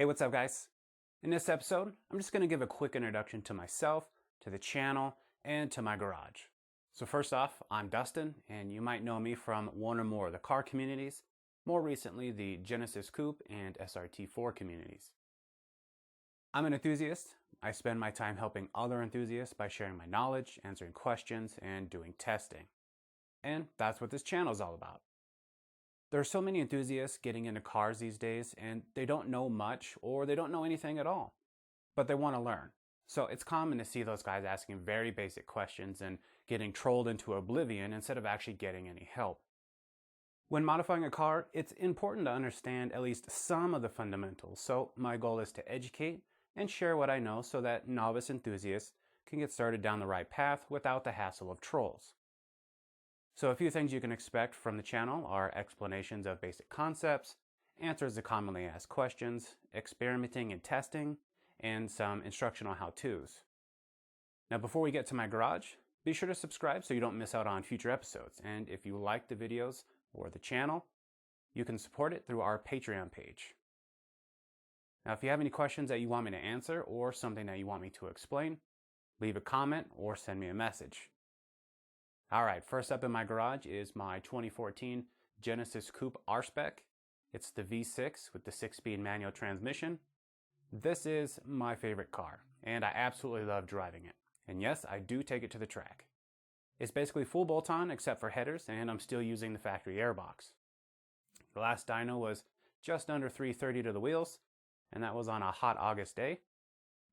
Hey, what's up guys? In this episode, I'm just going to give a quick introduction to myself, to the channel, and to my garage. So first off, I'm Dustin, and you might know me from one or more of the car communities, more recently the Genesis Coupe and SRT4 communities. I'm an enthusiast. I spend my time helping other enthusiasts by sharing my knowledge, answering questions, and doing testing. And that's what this channel is all about. There are so many enthusiasts getting into cars these days, and they don't know much or they don't know anything at all, but they want to learn. So it's common to see those guys asking very basic questions and getting trolled into oblivion instead of actually getting any help. When modifying a car, it's important to understand at least some of the fundamentals. So my goal is to educate and share what I know so that novice enthusiasts can get started down the right path without the hassle of trolls. So a few things you can expect from the channel are explanations of basic concepts, answers to commonly asked questions, experimenting and testing, and some instructional how-tos. Now before we get to my garage, be sure to subscribe so you don't miss out on future episodes. And if you like the videos or the channel, you can support it through our Patreon page. Now if you have any questions that you want me to answer or something that you want me to explain, leave a comment or send me a message. Alright, first up in my garage is my 2014 Genesis Coupe R-Spec. It's the V6 with the 6-speed manual transmission. This is my favorite car, and I absolutely love driving it. And yes, I do take it to the track. It's basically full bolt-on except for headers, and I'm still using the factory airbox. The last dyno was just under 330 to the wheels, and that was on a hot August day.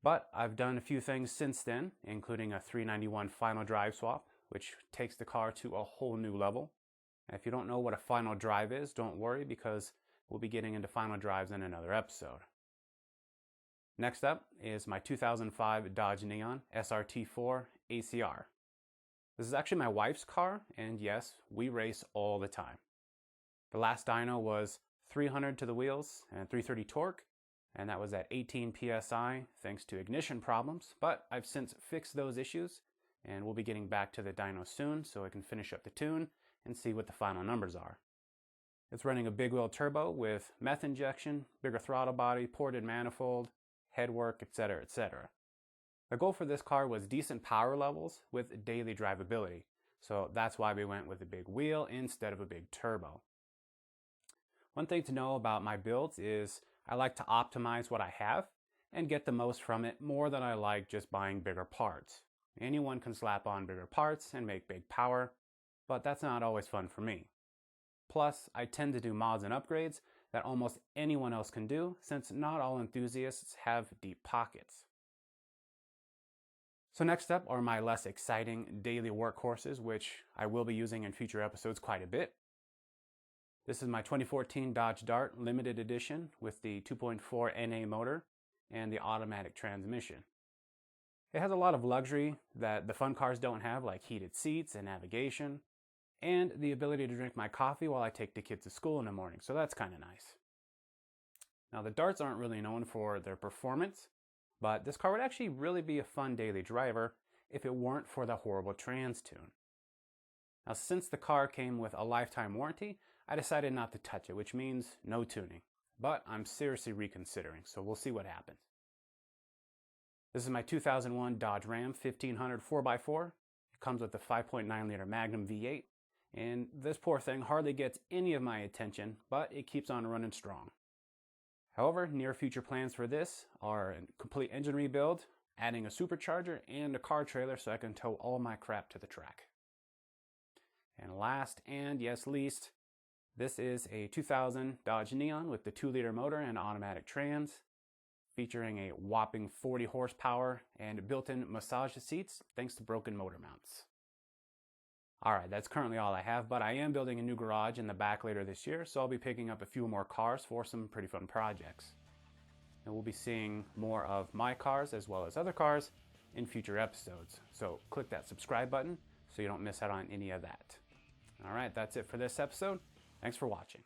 But I've done a few things since then, including a 391 final drive swap, which takes the car to a whole new level. And if you don't know what a final drive is, don't worry because we'll be getting into final drives in another episode. Next up is my 2005 Dodge Neon SRT4 ACR. This is actually my wife's car, and yes, we race all the time. The last dyno was 300 to the wheels and 330 torque, and that was at 18 psi thanks to ignition problems, but I've since fixed those issues, and we'll be getting back to the dyno soon so I can finish up the tune and see what the final numbers are. It's running a big wheel turbo with meth injection, bigger throttle body, ported manifold, headwork, etc., etc. The goal for this car was decent power levels with daily drivability, so that's why we went with a big wheel instead of a big turbo. One thing to know about my builds is I like to optimize what I have and get the most from it more than I like just buying bigger parts. Anyone can slap on bigger parts and make big power, but that's not always fun for me. Plus, I tend to do mods and upgrades that almost anyone else can do, since not all enthusiasts have deep pockets. So next up are my less exciting daily workhorses, which I will be using in future episodes quite a bit. This is my 2014 Dodge Dart Limited Edition with the 2.4 NA motor and the automatic transmission. It has a lot of luxury that the fun cars don't have, like heated seats and navigation, and the ability to drink my coffee while I take the kids to school in the morning, so that's kind of nice. Now the Darts aren't really known for their performance, but this car would actually really be a fun daily driver if it weren't for the horrible trans tune. Now since the car came with a lifetime warranty, I decided not to touch it, which means no tuning, but I'm seriously reconsidering, so we'll see what happens. This is my 2001 Dodge Ram 1500 4x4. It comes with a 5.9 liter Magnum V8, and this poor thing hardly gets any of my attention, but it keeps on running strong. However, near future plans for this are a complete engine rebuild, adding a supercharger and a car trailer so I can tow all my crap to the track. And last and yes least, this is a 2000 Dodge Neon with the 2-liter motor and automatic trans, featuring a whopping 40 horsepower and built-in massage seats thanks to broken motor mounts. Alright, that's currently all I have, but I am building a new garage in the back later this year, so I'll be picking up a few more cars for some pretty fun projects. And we'll be seeing more of my cars as well as other cars in future episodes, so click that subscribe button so you don't miss out on any of that. Alright, that's it for this episode. Thanks for watching.